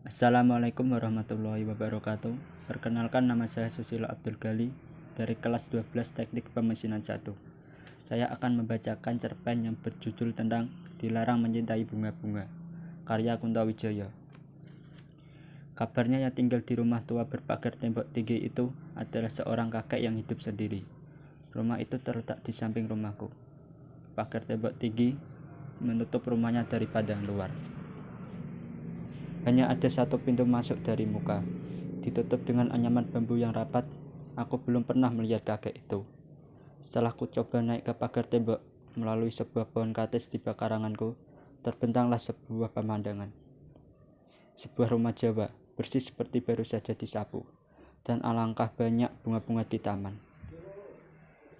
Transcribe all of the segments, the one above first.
Assalamualaikum warahmatullahi wabarakatuh. Perkenalkan, nama saya Susilo Abdul Gali dari kelas 12 Teknik Pemesinan 1. Saya akan membacakan cerpen yang berjudul tentang Dilarang Mencintai Bunga-Bunga, karya Kunto Wijaya. Kabarnya yang tinggal di rumah tua berpagar tembok tinggi itu adalah seorang kakek yang hidup sendiri. Rumah itu terletak di samping rumahku. Pagar tembok tinggi menutup rumahnya dari pandang luar. Hanya ada satu pintu masuk dari muka, ditutup dengan anyaman bambu yang rapat. Aku belum pernah melihat kakek itu. Setelah ku coba naik ke pagar tembok, melalui sebuah pohon kates di pekaranganku, terbentanglah sebuah pemandangan. Sebuah rumah Jawa, bersih seperti baru saja disapu, dan alangkah banyak bunga-bunga di taman.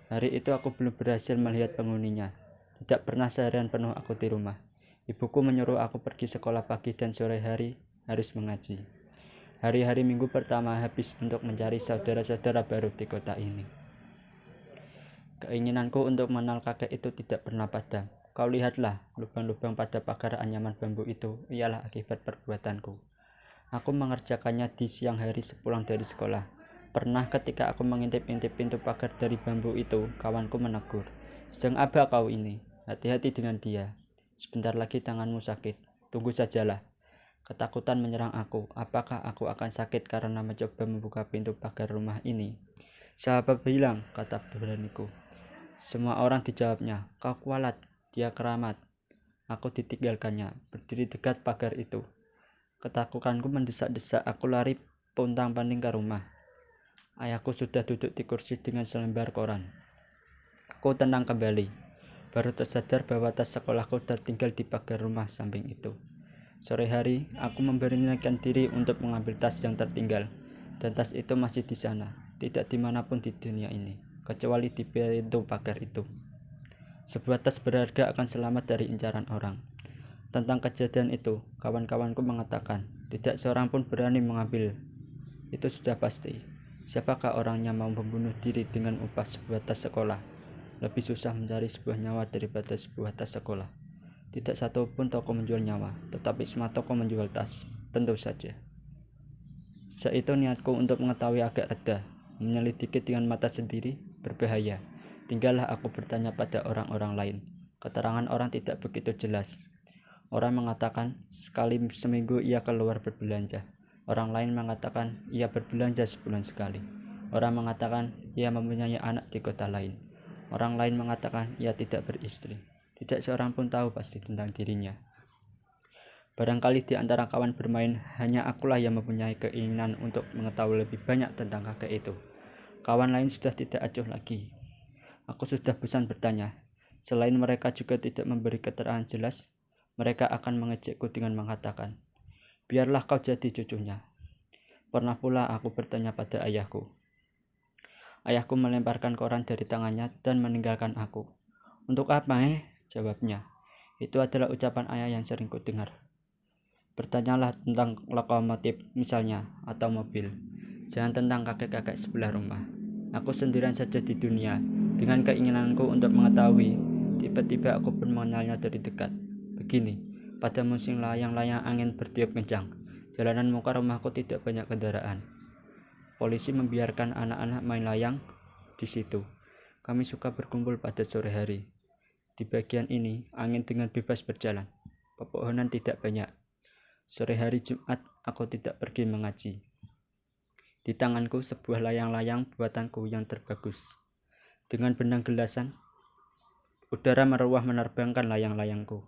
Hari itu aku belum berhasil melihat penghuninya. Tidak pernah seharian penuh aku di rumah. Ibuku menyuruh aku pergi sekolah pagi dan sore hari harus mengaji. Hari-hari minggu pertama habis untuk mencari saudara-saudara baru di kota ini. Keinginanku untuk mengenal kakek itu tidak pernah padam. Kau lihatlah, lubang-lubang pada pagar anyaman bambu itu ialah akibat perbuatanku. Aku mengerjakannya di siang hari sepulang dari sekolah. Pernah ketika aku mengintip-intip pintu pagar dari bambu itu, kawanku menegur, "Sedang apa kau ini? Hati-hati dengan dia. Sebentar lagi tanganmu sakit. Tunggu sajalah." Ketakutan menyerang aku. Apakah aku akan sakit karena mencoba membuka pintu pagar rumah ini? "Siapa bilang?" kata beraniku. Semua orang dijawabnya, "Kau kualat, dia keramat." Aku ditinggalkannya, berdiri dekat pagar itu. Ketakutanku mendesak-desak. Aku lari pontang-panting ke rumah. Ayahku sudah duduk di kursi dengan selembar koran. Aku tenang kembali. Baru tersadar bahwa tas sekolahku tertinggal di pagar rumah samping itu. Sore hari, aku memberanikan diri untuk mengambil tas yang tertinggal. Dan tas itu masih di sana, tidak dimanapun di dunia ini, kecuali di pintu pagar itu. Sebuah tas berharga akan selamat dari incaran orang. Tentang kejadian itu, kawan-kawanku mengatakan, tidak seorang pun berani mengambil. Itu sudah pasti. Siapakah orangnya mau membunuh diri dengan upah sebuah tas sekolah? Lebih susah mencari sebuah nyawa daripada sebuah tas sekolah. Tidak satu pun toko menjual nyawa, tetapi semua toko menjual tas. Tentu saja. Saat itu niatku untuk mengetahui agak reda. Menyelidiki dengan mata sendiri berbahaya. Tinggallah aku bertanya pada orang-orang lain. Keterangan orang tidak begitu jelas. Orang mengatakan sekali seminggu ia keluar berbelanja. Orang lain mengatakan ia berbelanja sebulan sekali. Orang mengatakan ia mempunyai anak di kota lain. Orang lain mengatakan ia tidak beristri. Tidak seorang pun tahu pasti tentang dirinya. Barangkali di antara kawan bermain, hanya akulah yang mempunyai keinginan untuk mengetahui lebih banyak tentang kakek itu. Kawan lain sudah tidak acuh lagi. Aku sudah bosan bertanya. Selain mereka juga tidak memberi keterangan jelas, mereka akan mengejekku dengan mengatakan, "Biarlah kau jadi cucunya." Pernah pula aku bertanya pada ayahku. Ayahku melemparkan koran dari tangannya dan meninggalkan aku. "Untuk apa, jawabnya. Itu adalah ucapan ayah yang sering kudengar. Bertanyalah tentang lokomotif misalnya, atau mobil. Jangan tentang kakek-kakek sebelah rumah. Aku sendirian saja di dunia. Dengan keinginanku untuk mengetahui, tiba-tiba aku pun mengenalnya dari dekat. Begini, pada musim layang-layang angin bertiup kencang. Jalanan muka rumahku tidak banyak kendaraan. Polisi membiarkan anak-anak main layang di situ. Kami suka berkumpul pada sore hari. Di bagian ini, angin dengan bebas berjalan. Pepohonan tidak banyak. Sore hari Jumat, aku tidak pergi mengaji. Di tanganku sebuah layang-layang buatanku yang terbagus. Dengan benang gelasan, udara meruah menerbangkan layang-layangku.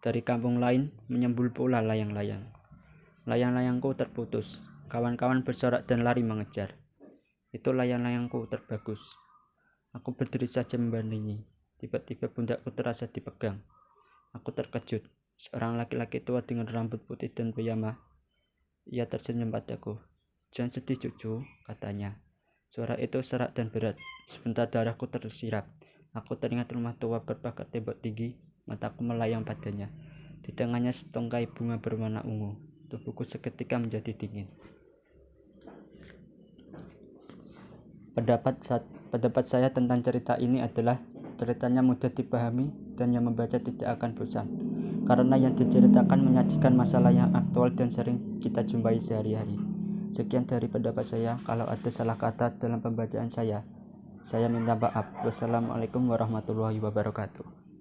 Dari kampung lain menyembul pula layang-layang. Layang-layangku terputus. Kawan-kawan bersorak dan lari mengejar. Itu layang-layangku terbagus. Aku berdiri saja membandingi. Tiba-tiba pundakku terasa dipegang. Aku terkejut. Seorang laki-laki tua dengan rambut putih dan piyama. Ia tersenyum padaku. "Jangan sedih, cucu," katanya. Suara itu serak dan berat. Sebentar darahku tersirap. Aku teringat rumah tua berpagar tembok tinggi. Mataku melayang padanya. Di tangannya setongkai bunga berwarna ungu. Tubuhku seketika menjadi dingin. Pendapat saya tentang cerita ini adalah ceritanya mudah dipahami dan yang membaca tidak akan bosan. karena yang diceritakan menyajikan masalah yang aktual dan sering kita jumpai sehari-hari. Sekian dari pendapat saya. Kalau ada salah kata dalam pembacaan saya minta maaf. Wassalamualaikum warahmatullahi wabarakatuh.